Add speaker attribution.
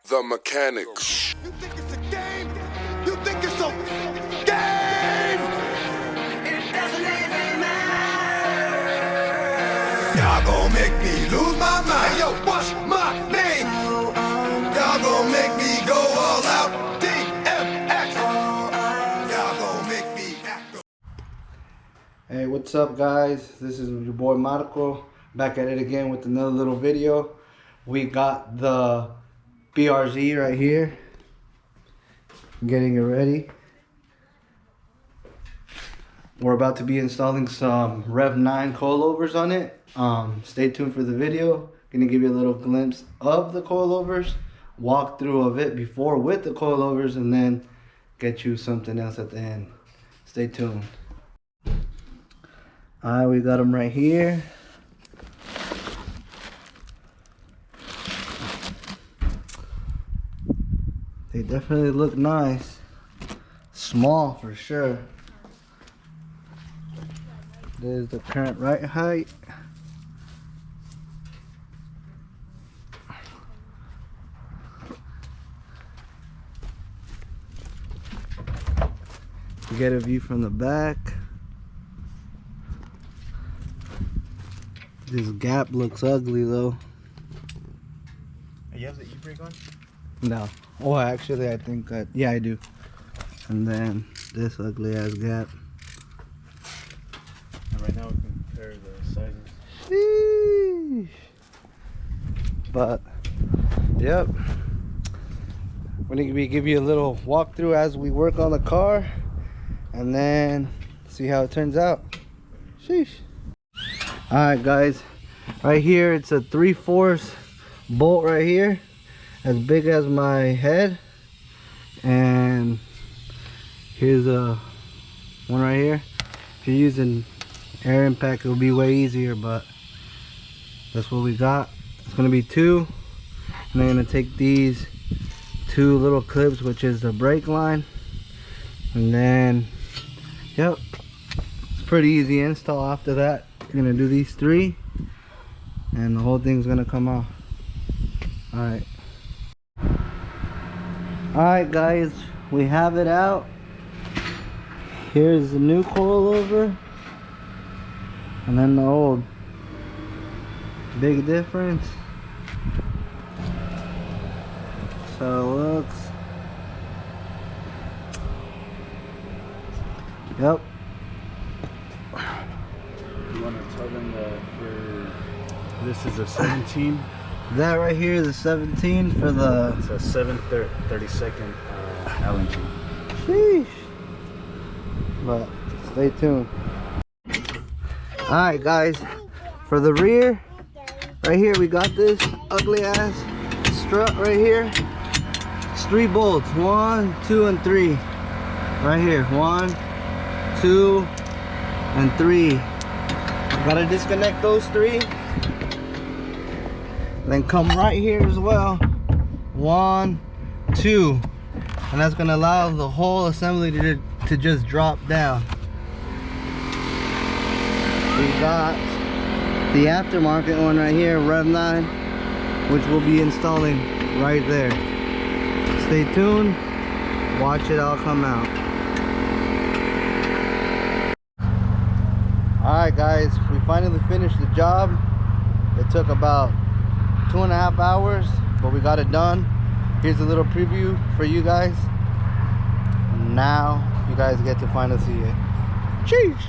Speaker 1: The mechanics.
Speaker 2: You think it's a game? You think it's a game? It doesn't even matter. Y'all gon' make me lose my mind. Hey, yo, what's my name? Y'all gon' make me go all out. DMX. Y'all gon' make me act.
Speaker 3: Hey, what's up, guys? This is your boy Marco, back at it again with another little video. We got the BRZ right here, getting it ready. We're about to be installing some Rev9 coilovers on it. Stay tuned for the video. Gonna give you a little glimpse of the coilovers, walk through of it before with the coilovers, and then get you something else at the end. Stay tuned. Alright, we got them right here. They definitely look nice. Small for sure. There's the current right height. You get a view from the back. This gap looks ugly though.
Speaker 4: You have the e-brake on?
Speaker 3: No. Oh, actually, I think yeah, I do. And then this ugly ass gap.
Speaker 4: And right now we compare the sizes.
Speaker 3: Sheesh. But, yep. We're gonna give you a little walkthrough as we work on the car, and then see how it turns out. Sheesh. All right, guys. Right here, it's a 3/4 bolt right here, as big as my head, and here's a one right here. If you're using air impact, it'll be way easier, but that's what we got. It's gonna be two, and I'm gonna take these two little clips, which is the brake line, and then yep, it's pretty easy install. After that, you're gonna do these three, and the whole thing's gonna come off. Alright guys, we have it out. Here's the new coilover, and then the old. Big difference. So it looks. Yep.
Speaker 4: You want to tell them that this is a 17?
Speaker 3: That right here is a 17 for the.
Speaker 4: It's a 7/32 Allen key.
Speaker 3: Sheesh. But stay tuned. Alright guys, for the rear, right here we got this ugly ass strut right here. It's 3 bolts, 1, 2, and 3. Right here, 1, 2, and 3. Gotta disconnect those 3. Then come right here as well, 1, 2, and that's gonna allow the whole assembly to just drop down. We got the aftermarket one right here, Rev9, which we'll be installing right there. Stay tuned, watch it all come out. Alright guys, we finally finished the job. It took about 2.5 hours, but we got it done. Here's a little preview for you guys. Now you guys get to finally see it. Sheesh.